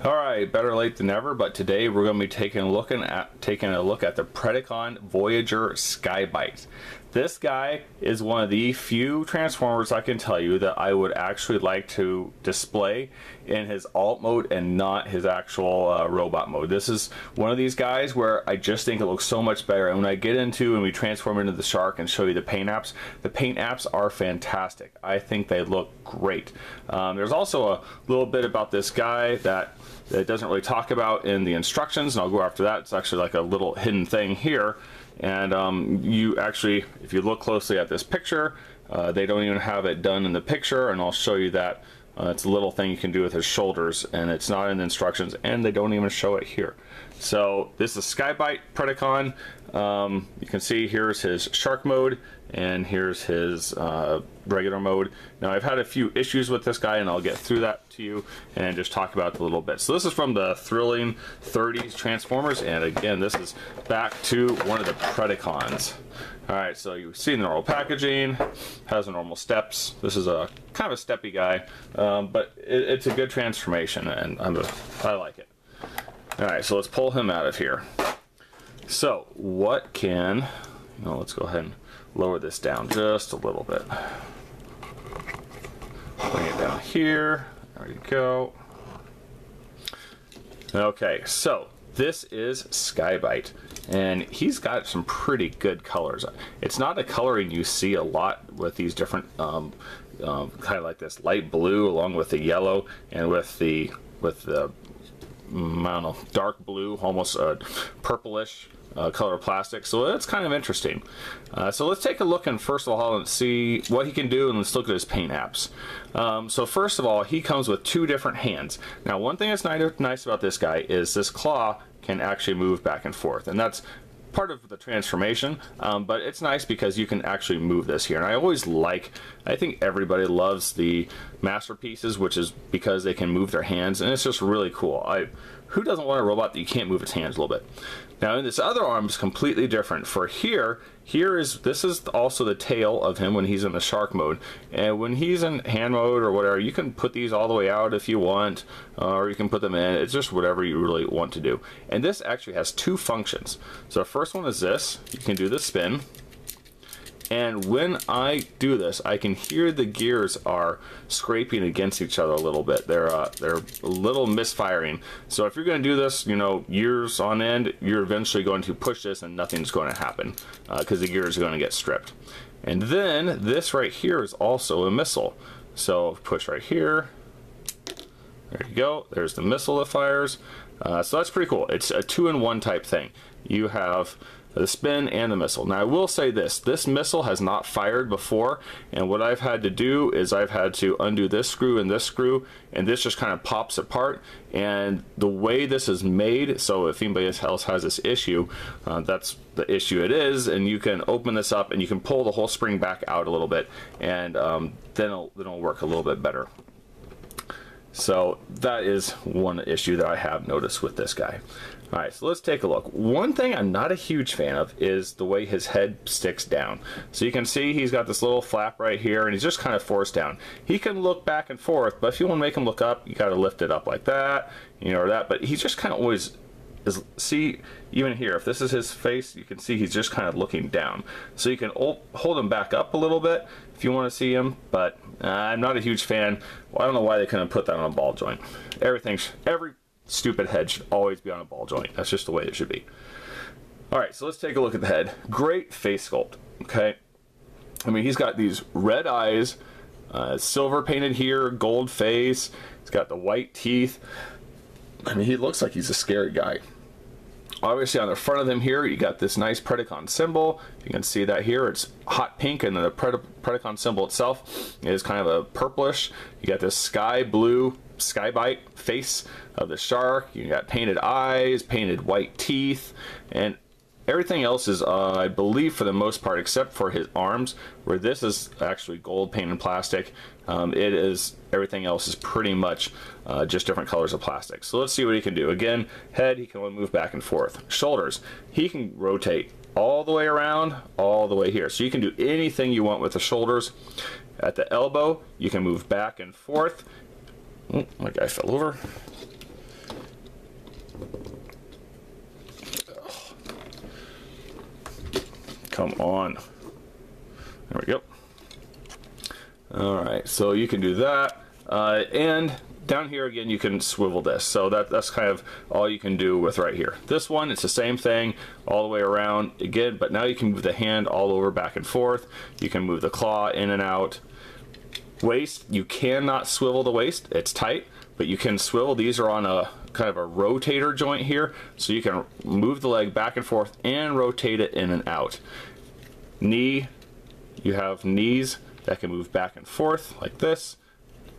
All right, better late than never, but today we're going to be taking a look at the Predacon Voyager Sky Byte. This guy is one of the few Transformers I can tell you that I would actually like to display in his alt mode and not his actual robot mode. This is one of these guys where I just think it looks so much better, and when I get into and we transform into the shark and show you the paint apps are fantastic. I think they look great. There's also a little bit about this guy that it doesn't really talk about in the instructions, and I'll go after that. It's actually like a little hidden thing here, and you actually, if you look closely at this picture, they don't even have it done in the picture, and I'll show you that. It's a little thing you can do with his shoulders, and it's not in the instructions, and they don't even show it here. So this is Sky Byte Predacon. You can see here's his shark mode, and here's his regular mode. Now I've had a few issues with this guy, and I'll get through that to you and just talk about it a little bit. So this is from the thrilling 30s Transformers, and again, this is back to one of the Predacons. Alright, so you see the normal packaging, has the normal steps. This is a kind of a steppy guy, but it's a good transformation, and I like it. Alright, so let's pull him out of here. So, what can, let's go ahead and lower this down just a little bit. Bring it down here. There you go. Okay, so this is Sky Byte, and he's got some pretty good colors. It's not a coloring you see a lot with these different kind of like this light blue along with the yellow, and with the I don't know, dark blue, almost purplish color plastic. So it's kind of interesting. So let's take a look and first of all and see what he can do, and let's look at his paint apps. So first of all, he comes with two different hands. Now one thing that's nice about this guy is this claw can actually move back and forth, and that's part of the transformation, but it's nice because you can actually move this here. And I think everybody loves the masterpieces, which is because they can move their hands, and it's just really cool. Who doesn't want a robot that you can't move its hands a little bit? Now in this other arm is completely different. For this is also the tail of him when he's in the shark mode, and when he's in hand mode or whatever, you can put these all the way out if you want, or you can put them in. It's just whatever you really want to do. And this actually has two functions. So the first one is this: you can do the spin, and when I do this, I can hear the gears are scraping against each other a little bit. They're a little misfiring. So if you're going to do this, years on end, you're eventually going to push this and nothing's going to happen because the gears are going to get stripped. And then this right here is also a missile. So push right here. There you go. There's the missile that fires. So that's pretty cool. It's a two-in-one type thing. You have the spin and the missile. Now I will say this missile has not fired before, and what I've had to do is I've had to undo this screw, and this just kind of pops apart. And the way this is made, so if anybody else has this issue, that's the issue it is, and you can open this up and you can pull the whole spring back out a little bit, and then it'll work a little bit better. So that is one issue that I have noticed with this guy. Alright, so let's take a look. One thing I'm not a huge fan of is the way his head sticks down. So you can see he's got this little flap right here, and he's just kind of forced down. He can look back and forth, but if you want to make him look up, you got to lift it up like that, or that. But he just kind of always see, even here, if this is his face, you can see he's just kind of looking down. So you can hold him back up a little bit if you want to see him, but I'm not a huge fan. Well, I don't know why they couldn't put that on a ball joint. Every stupid head should always be on a ball joint. That's just the way it should be. Alright, so let's take a look at the head. Great face sculpt, okay? I mean, he's got these red eyes, silver painted here, gold face. He's got the white teeth. I mean, he looks like he's a scary guy. Obviously on the front of him here, you got this nice Predacon symbol. You can see that here, it's hot pink, and then the Predacon symbol itself is kind of a purplish. You got this sky blue Sky Byte face of the shark. You got painted eyes, painted white teeth, and everything else is, I believe, for the most part, except for his arms, where this is actually gold painted plastic. Everything else is pretty much just different colors of plastic. So let's see what he can do. Again, head, he can only move back and forth. Shoulders, he can rotate all the way around, all the way here. So you can do anything you want with the shoulders. At the elbow, you can move back and forth. Oh, my guy fell over. Come on. There we go. All right, so you can do that. And down here again, you can swivel this. So that's kind of all you can do with right here. This one, it's the same thing all the way around again, but now you can move the hand all over back and forth. You can move the claw in and out. Waist, you cannot swivel the waist. It's tight, but you can swivel. These are on a kind of a rotator joint here, so you can move the leg back and forth and rotate it in and out. Knee, you have knees that can move back and forth like this,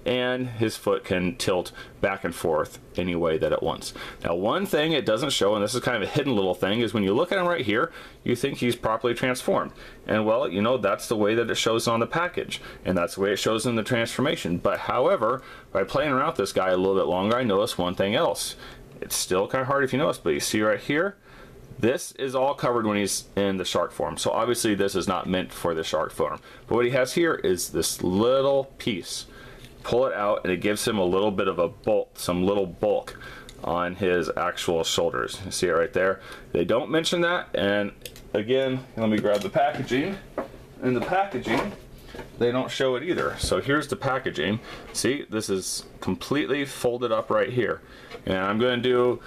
and his foot can tilt back and forth any way that it wants. Now, one thing it doesn't show, and this is kind of a hidden little thing, is when you look at him right here, you think he's properly transformed. And well, you know, that's the way that it shows on the package, and that's the way it shows in the transformation. But however, by playing around with this guy a little bit longer, I noticed one thing else. It's still kind of hard if you notice, but you see right here, this is all covered when he's in the shark form. So obviously this is not meant for the shark form. But what he has here is this little piece. Pull it out, and it gives him a little bit of a bulk, some little bulk on his actual shoulders. You see it right there? They don't mention that, and again, let me grab the packaging. In the packaging, they don't show it either. So here's the packaging. See, this is completely folded up right here. And I'm going to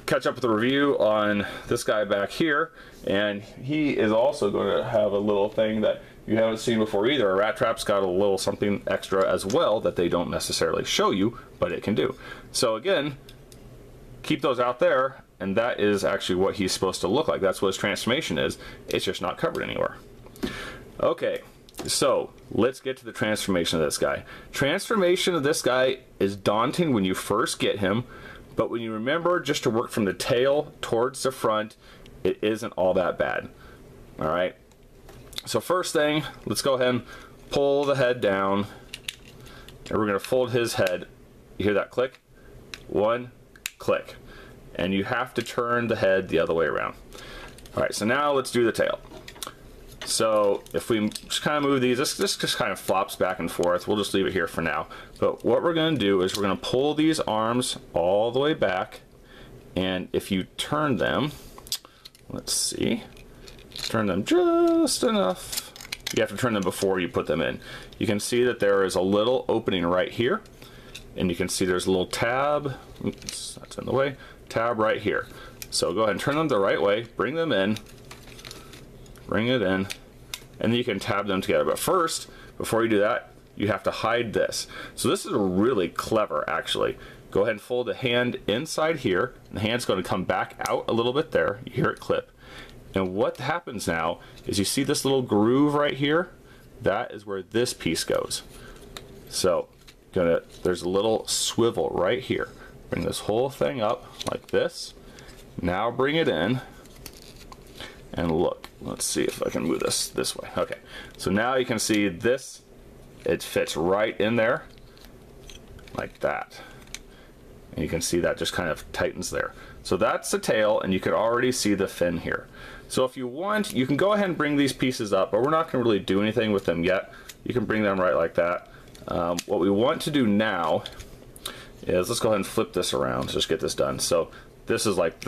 catch up with the review on this guy back here, and he is also going to have a little thing that you haven't seen before either. A rat trap's got a little something extra as well that they don't necessarily show you, but it can do. So again, keep those out there, and that is actually what he's supposed to look like. That's what his transformation is. It's just not covered anywhere. Okay, so let's get to the transformation of this guy. Transformation of this guy is daunting when you first get him, but when you remember just to work from the tail towards the front, it isn't all that bad. All right. So first thing, let's go ahead and pull the head down, and we're going to fold his head. You hear that click? One click. And you have to turn the head the other way around. All right, so now let's do the tail. So if we just kind of move these, this just kind of flops back and forth. We'll just leave it here for now. But what we're going to do is we're going to pull these arms all the way back, and if you turn them, let's see, turn them just enough. You have to turn them before you put them in. You can see that there is a little opening right here, and you can see there's a little tab. Oops, that's in the way. Tab right here. So go ahead and turn them the right way, bring them in, bring it in, and then you can tab them together. But first, before you do that, you have to hide this. So this is really clever, actually. Go ahead and fold the hand inside here, and the hand's going to come back out a little bit there. You hear it clip. And what happens now is you see this little groove right here? That is where this piece goes. So there's a little swivel right here. Bring this whole thing up like this. Now bring it in. And look, let's see if I can move this way. Okay, so now you can see this, it fits right in there like that. And you can see that just kind of tightens there. So that's the tail, and you can already see the fin here. So if you want, you can go ahead and bring these pieces up, but we're not going to really do anything with them yet. You can bring them right like that. What we want to do now is, let's go ahead and flip this around. Just get this done. So this is like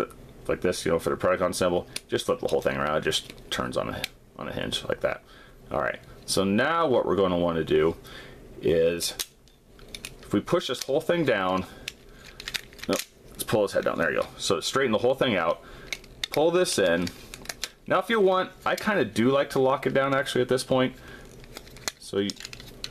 this, you know, for the Predacon symbol. Just flip the whole thing around. It just turns on a hinge like that. All right. So now what we're going to want to do is, if we push this whole thing down, nope, let's pull his head down. There you go. So straighten the whole thing out. Pull this in. Now if you want, I kind of do like to lock it down actually at this point. So you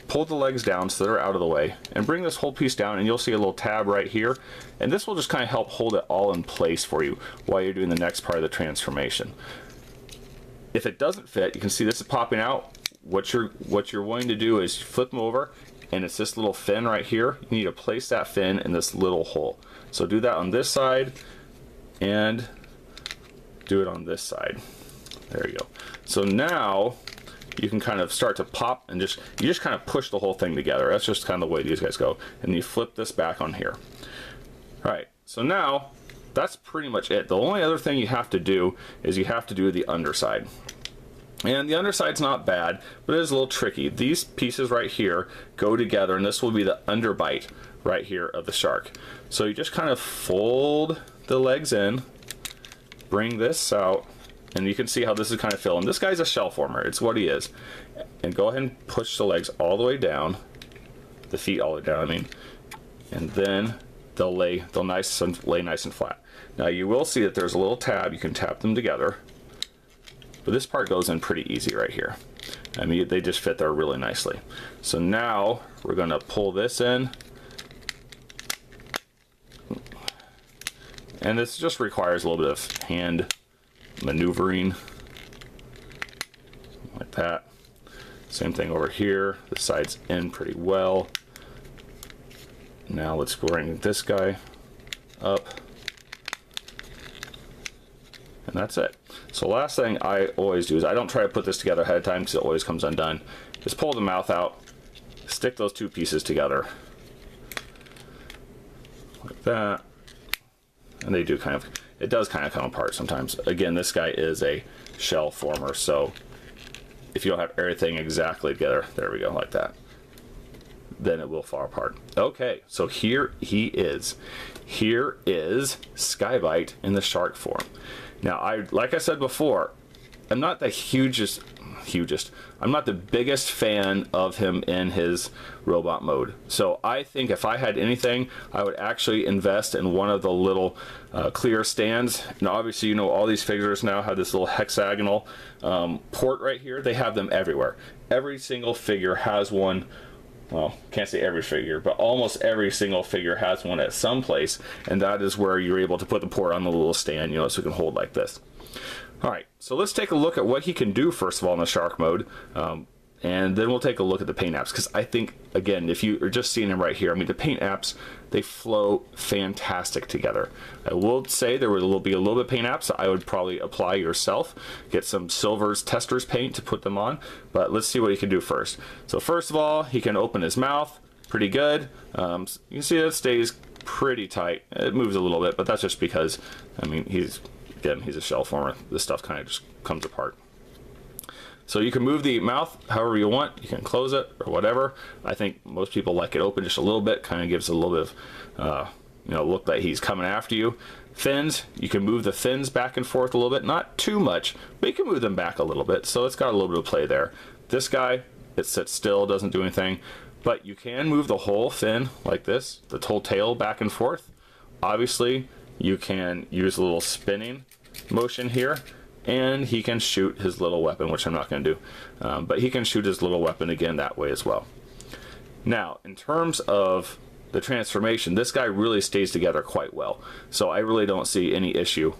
pull the legs down so they're out of the way, and bring this whole piece down, and you'll see a little tab right here, and this will just kind of help hold it all in place for you while you're doing the next part of the transformation. If it doesn't fit, you can see this is popping out. What you're wanting to do is flip them over, and it's this little fin right here. You need to place that fin in this little hole. So do that on this side, and do it on this side. There you go. So now you can kind of start to pop, and you just kind of push the whole thing together. That's just kind of the way these guys go. And you flip this back on here. All right, so now that's pretty much it. The only other thing you have to do is you have to do the underside. And the underside's not bad, but it is a little tricky. These pieces right here go together, and this will be the underbite right here of the shark. So you just kind of fold the legs in, bring this out, and you can see how this is kind of filling. This guy's a shell former, it's what he is. And go ahead and push the legs all the way down, the feet all the way down, I mean, and then they'll lay nice and flat. Now you will see that there's a little tab, you can tap them together, but this part goes in pretty easy right here. I mean, they just fit there really nicely. So now we're going to pull this in, and this just requires a little bit of hand maneuvering, like that. Same thing over here, the side's in pretty well. Now let's bring this guy up, and that's it. So last thing I always do is I don't try to put this together ahead of time because it always comes undone. Just pull the mouth out, stick those two pieces together like that, and they do kind of, it does kind of come apart sometimes. Again, this guy is a shell former, so if you don't have everything exactly together, there we go, like that, then it will fall apart. Okay, so here he is. Here is Sky Byte in the shark form. Now, like I said before, I'm not the I'm not the biggest fan of him in his robot mode. So I think if I had anything, I would actually invest in one of the little clear stands. Now obviously, you know, all these figures now have this little hexagonal port right here. They have them everywhere. Every single figure has one. Well, can't say every figure, but almost every single figure has one at some place, and that is where you're able to put the port on the little stand, you know, so it can hold like this. Alright, so let's take a look at what he can do first of all in the shark mode, and then we'll take a look at the paint apps, because I think, again, if you are just seeing him right here, I mean, the paint apps, they flow fantastic together. I will say there will be a little bit of paint apps that I would probably apply yourself, get some Silver's Tester's paint to put them on, but let's see what he can do first. So first of all, he can open his mouth pretty good. You can see it stays pretty tight. It moves a little bit, but that's just because, I mean, he's a shell former. This stuff kind of just comes apart. So you can move the mouth however you want. You can close it or whatever. I think most people like it open just a little bit. Kind of gives a little bit of, you know, look like he's coming after you. Fins, you can move the fins back and forth a little bit. Not too much, but you can move them back a little bit. So it's got a little bit of play there. This guy, it sits still, doesn't do anything. But you can move the whole fin like this, the whole tail back and forth. Obviously, you can use a little spinning motion here, and he can shoot his little weapon, which I'm not going to do, but he can shoot his little weapon again that way as well. Now, in terms of the transformation, this guy really stays together quite well, so I really don't see any issue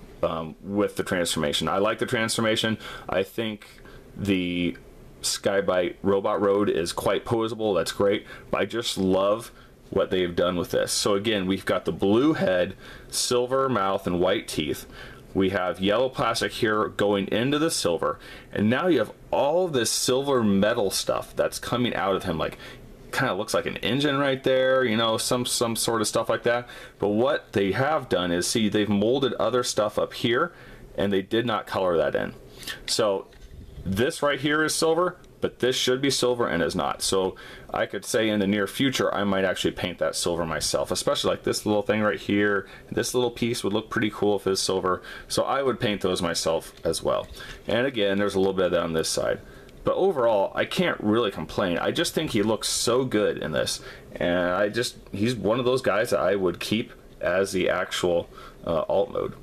with the transformation. I like the transformation. I think the Sky Byte Robot Road is quite posable. That's great, but I just love what they've done with this. So again, we've got the blue head, silver mouth, and white teeth. We have yellow plastic here going into the silver, and now you have all this silver metal stuff that's coming out of him, like kind of looks like an engine right there, you know, some sort of stuff like that. But what they have done is, see, they've molded other stuff up here, and they did not color that in. So this right here is silver, but this should be silver and is not. So I could say in the near future I might actually paint that silver myself, especially like this little thing right here. This little piece would look pretty cool if it's silver, so I would paint those myself as well. And again, there's a little bit of that on this side, but overall I can't really complain. I just think he looks so good in this, and he's one of those guys that I would keep as the actual alt mode.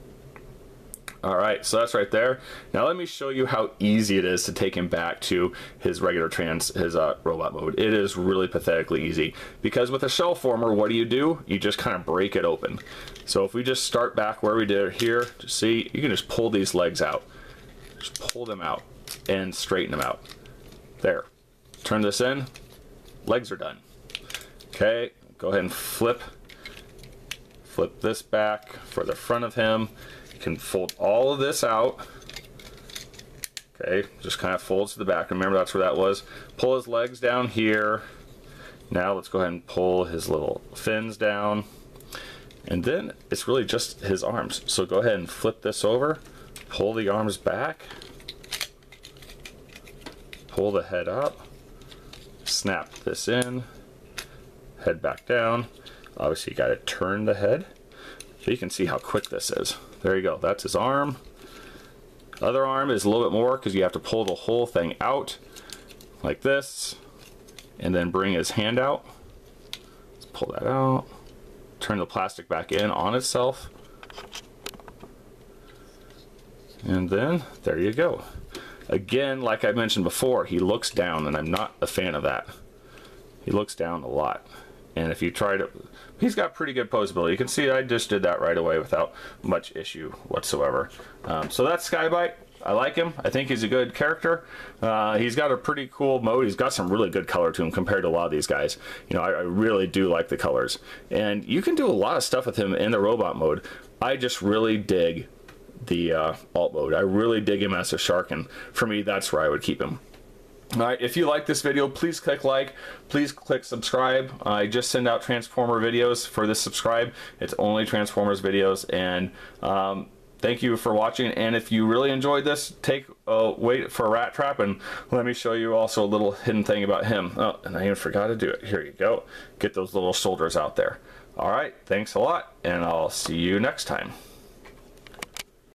Alright, so that's right there. Now let me show you how easy it is to take him back to his regular robot mode. It is really pathetically easy, because with a shell former, what do? You just kind of break it open. So if we just start back where we did here, just see, you can just pull these legs out. Just pull them out and straighten them out. There. Turn this in, legs are done. Okay, go ahead and flip this back for the front of him. Can fold all of this out. Okay, just kind of folds to the back. Remember, that's where that was. Pull his legs down here. Now let's go ahead and pull his little fins down, and then it's really just his arms. So go ahead and flip this over, pull the arms back, pull the head up, snap this in, head back down. Obviously you got to turn the head, so you can see how quick this is. There you go, that's his arm. Other arm is a little bit more because you have to pull the whole thing out like this, and then bring his hand out. Let's pull that out. Turn the plastic back in on itself. And then there you go. Again, like I mentioned before, he looks down, and I'm not a fan of that. He looks down a lot. And if you try to, he's got pretty good posability. You can see I just did that right away without much issue whatsoever. So that's Sky Byte. I like him. I think he's a good character. He's got a pretty cool mode. He's got some really good color to him compared to a lot of these guys. You know, I really do like the colors. And you can do a lot of stuff with him in the robot mode. I just really dig the alt mode. I really dig him as a shark, and for me, that's where I would keep him. Alright, if you like this video, please click like, please click subscribe. I just send out Transformer videos for this subscribe. It's only Transformers videos, and thank you for watching. And if you really enjoyed this, wait for a rat trap, and let me show you also a little hidden thing about him. Oh, and I even forgot to do it. Here you go. Get those little shoulders out there. Alright, thanks a lot, and I'll see you next time.